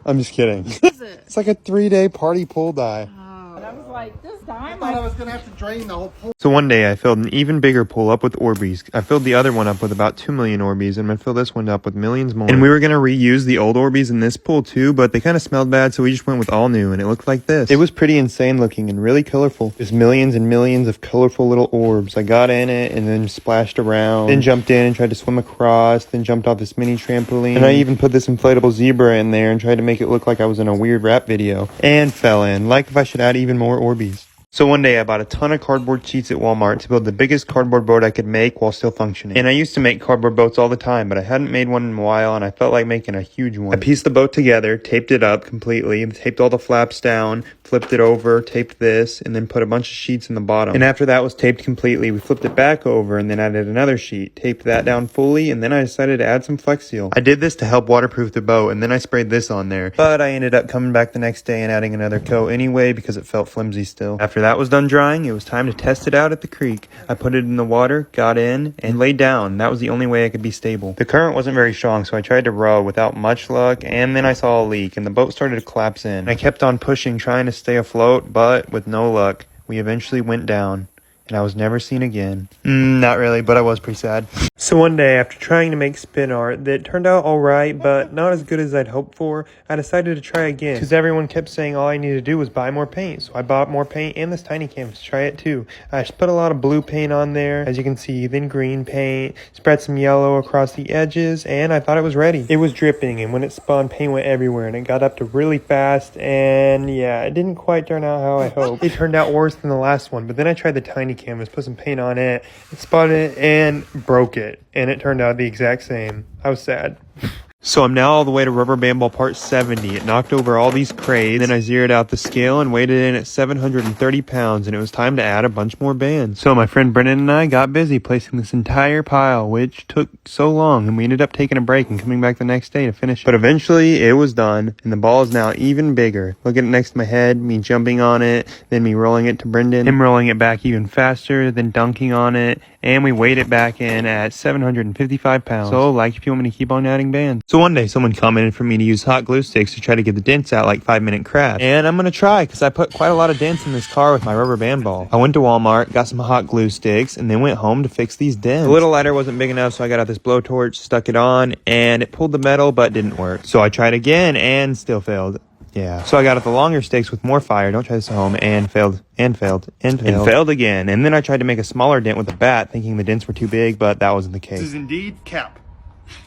I'm just kidding. What is it? It's like a 3-day party pool dye. Oh, I was like, this time I was gonna have to drain the whole pool. So one day I filled an even bigger pool up with Orbeez. I filled the other one up with about 2 million Orbeez, and I'm gonna fill this one up with millions more. And we were gonna reuse the old Orbeez in this pool too, but they kind of smelled bad, so we just went with all new, and it looked like this. It was pretty insane looking and really colorful. There's millions and millions of colorful little orbs. I got in it and then splashed around, then jumped in and tried to swim across, then jumped off this mini trampoline, and I even put this inflatable zebra in there and tried to make it look like I was in a weird rap video, and fell in, like if I should add even more Orbeez. So one day I bought a ton of cardboard sheets at Walmart to build the biggest cardboard boat I could make while still functioning. And I used to make cardboard boats all the time, but I hadn't made one in a while and I felt like making a huge one. I pieced the boat together, taped it up completely, taped all the flaps down, flipped it over, taped this, and then put a bunch of sheets in the bottom. And after that was taped completely, we flipped it back over and then added another sheet, taped that down fully, and then I decided to add some Flex Seal. I did this to help waterproof the boat, and then I sprayed this on there. But I ended up coming back the next day and adding another coat anyway because it felt flimsy still. After that was done drying, it was time to test it out at the creek. I put it in the water, got in, and laid down. That was the only way I could be stable. The current wasn't very strong, so I tried to row without much luck, and then I saw a leak, and the boat started to collapse in. I kept on pushing, trying to stay afloat, but with no luck, we eventually went down, and I was never seen again. Not really, but I was pretty sad. So one day, after trying to make spin art that turned out alright, but not as good as I'd hoped for, I decided to try again, because everyone kept saying all I needed to do was buy more paint. So I bought more paint and this tiny canvas to try it too. I just put a lot of blue paint on there, as you can see, then green paint, spread some yellow across the edges, and I thought it was ready. It was dripping, and when it spun, paint went everywhere, and it got up to really fast, and yeah, it didn't quite turn out how I hoped. It turned out worse than the last one, but then I tried the tiny canvas, put some paint on it, spun it, and broke it. And it turned out the exact same. I was sad. So I'm now all the way to rubber band ball part 70. It knocked over all these crates. Then I zeroed out the scale and weighed it in at 730 pounds. And it was time to add a bunch more bands. So my friend Brennan and I got busy placing this entire pile, which took so long. And we ended up taking a break and coming back the next day to finish it. But eventually it was done. And the ball is now even bigger. Look at it next to my head, me jumping on it, then me rolling it to Brendan, him rolling it back even faster, then dunking on it. And we weighed it back in at 755 pounds. So like if you want me to keep on adding bands. So one day someone commented for me to use hot glue sticks to try to get the dents out like 5-minute crafts. And I'm gonna try because I put quite a lot of dents in this car with my rubber band ball. I went to Walmart, got some hot glue sticks, and then went home to fix these dents. The little lighter wasn't big enough, so I got out this blowtorch, stuck it on, and it pulled the metal but didn't work. So I tried again and still failed. Yeah. So I got out the longer sticks with more fire, don't try this at home, and failed, and failed, and failed, and failed again. And then I tried to make a smaller dent with a bat, thinking the dents were too big, but that wasn't the case. This is indeed cap.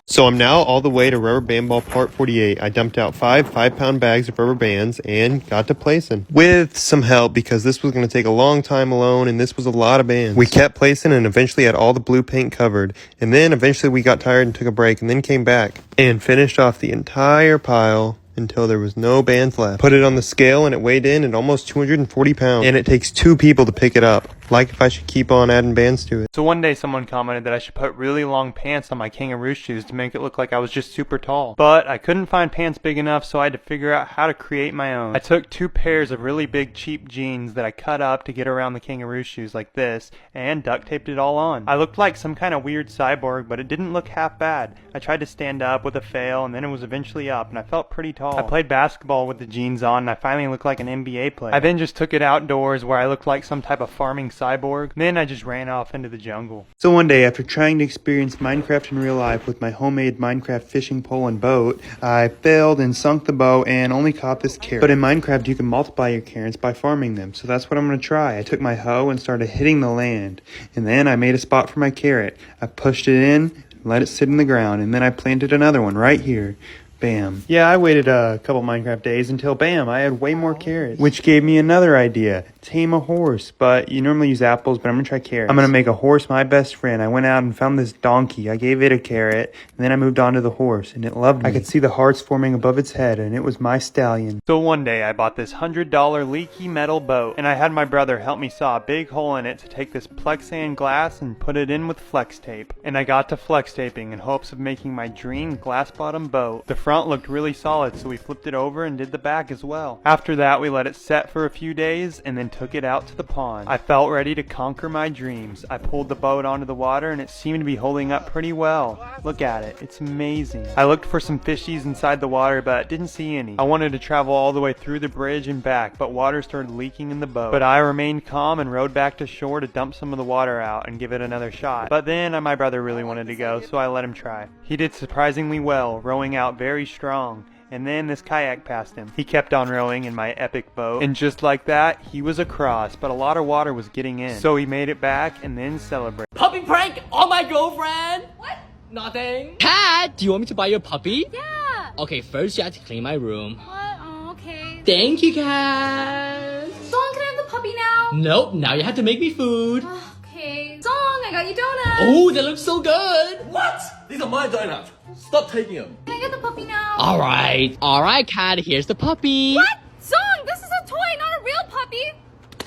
So I'm now all the way to rubber band ball part 48. I dumped out 5-pound bags of rubber bands and got to placing. With some help because this was going to take a long time alone and this was a lot of bands. We kept placing and eventually had all the blue paint covered. And then eventually we got tired and took a break and then came back and finished off the entire pile until there was no bands left. Put it on the scale and it weighed in at almost 240 pounds. And it takes 2 people to pick it up. Like if I should keep on adding bands to it. So one day someone commented that I should put really long pants on my kangaroo shoes to make it look like I was just super tall. But I couldn't find pants big enough, so I had to figure out how to create my own. I took 2 pairs of really big cheap jeans that I cut up to get around the kangaroo shoes like this and duct taped it all on. I looked like some kind of weird cyborg, but it didn't look half bad. I tried to stand up with a fail and then it was eventually up and I felt pretty tall. I played basketball with the jeans on and I finally looked like an NBA player. I then just took it outdoors where I looked like some type of farming cyborg. Then I just ran off into the jungle. So one day, after trying to experience Minecraft in real life with my homemade Minecraft fishing pole and boat, I failed and sunk the boat and only caught this carrot. But in Minecraft, you can multiply your carrots by farming them. So that's what I'm going to try. I took my hoe and started hitting the land. And then I made a spot for my carrot. I pushed it in, let it sit in the ground, and then I planted another one right here. Bam. Yeah, I waited a couple Minecraft days until bam, I had way more carrots. Which gave me another idea. Tame a horse. But you normally use apples, but I'm gonna try carrots. I'm gonna make a horse my best friend. I went out and found this donkey. I gave it a carrot, and then I moved on to the horse, and it loved me. I could see the hearts forming above its head, and it was my stallion. So one day I bought this $100 leaky metal boat, and I had my brother help me saw a big hole in it to take this Plexan glass and put it in with flex tape. And I got to flex taping in hopes of making my dream glass bottom boat. The front looked really solid, so we flipped it over and did the back as well. After that, we let it set for a few days and then took it out to the pond. I felt ready to conquer my dreams. I pulled the boat onto the water and it seemed to be holding up pretty well. Look at it, it's amazing. I looked for some fishies inside the water but didn't see any. I wanted to travel all the way through the bridge and back, but water started leaking in the boat. But I remained calm and rowed back to shore to dump some of the water out and give it another shot. But then my brother really wanted to go, so I let him try. He did surprisingly well, rowing out very strong. And then this kayak passed him. He kept on rowing in my epic boat, and just like that, he was across, but a lot of water was getting in. So he made it back and then celebrated. Puppy prank on my girlfriend! What? Nothing. Cat, do you want me to buy you a puppy? Yeah. Okay, first you have to clean my room. What? Oh, okay. Thank you, Cat. Song, can I have the puppy now? Nope, now you have to make me food. Okay. Song, I got you donuts. Oh, they look so good. What? These are my donuts. Stop taking them. Can I get the puppy now? Alright, Cat, here's the puppy. What? Song, this is a toy, not a real puppy.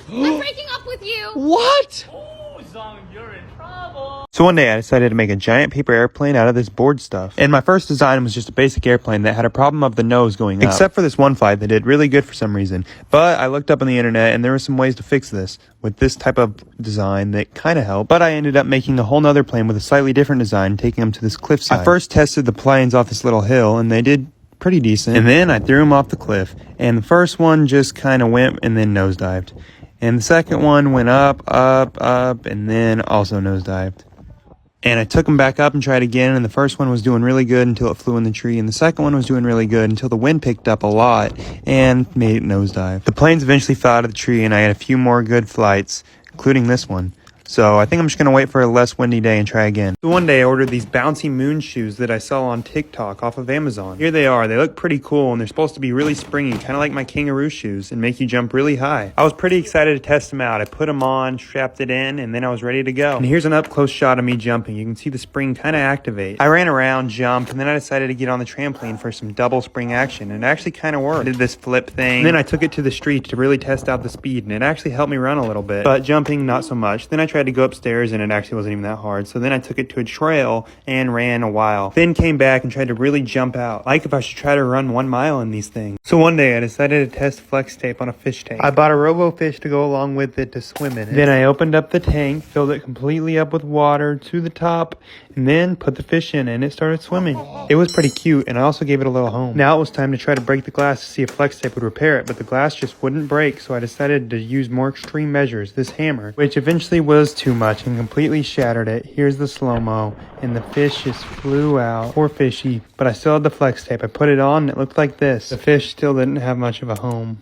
I'm breaking up with you. What? Oh, Zong, you're in trouble. So one day I decided to make a giant paper airplane out of this board stuff. And my first design was just a basic airplane that had a problem of the nose going up. Except for this one flight that did really good for some reason. But I looked up on the internet and there were some ways to fix this with this type of design that kind of helped. But I ended up making a whole nother plane with a slightly different design, taking them to this cliffside. I first tested the planes off this little hill and they did pretty decent. And then I threw them off the cliff. And the first one just kind of went and then nosedived. And the second one went up, and then also nosedived. And I took them back up and tried again, and the first one was doing really good until it flew in the tree, and the second one was doing really good until the wind picked up a lot and made it nosedive. The planes eventually fell out of the tree, and I had a few more good flights, including this one. So I think I'm just going to wait for a less windy day and try again. So one day I ordered these bouncy moon shoes that I saw on TikTok off of Amazon. Here they are. They look pretty cool and they're supposed to be really springy, kind of like my kangaroo shoes, and make you jump really high. I was pretty excited to test them out. I put them on, strapped it in, and then I was ready to go. And here's an up close shot of me jumping. You can see the spring kind of activate. I ran around, jumped, and then I decided to get on the trampoline for some double spring action, and it actually kind of worked. I did this flip thing, and then I took it to the street to really test out the speed, and it actually helped me run a little bit, but jumping not so much. Then I tried to go upstairs and it actually wasn't even that hard. So then I took it to a trail and ran a while. Then came back and tried to really jump out. Like if I should try to run 1 mile in these things. So one day I decided to test flex tape on a fish tank. I bought a robo fish to go along with it to swim in it. Then I opened up the tank, filled it completely up with water to the top, and then put the fish in and it started swimming. It was pretty cute and I also gave it a little home. Now it was time to try to break the glass to see if flex tape would repair it, but the glass just wouldn't break, so I decided to use more extreme measures, this hammer, which eventually was too much and completely shattered it. Here's the slow-mo, and the fish just flew out. Poor fishy, but I still had the flex tape. I put it on and it looked like this. The fish still didn't have much of a home.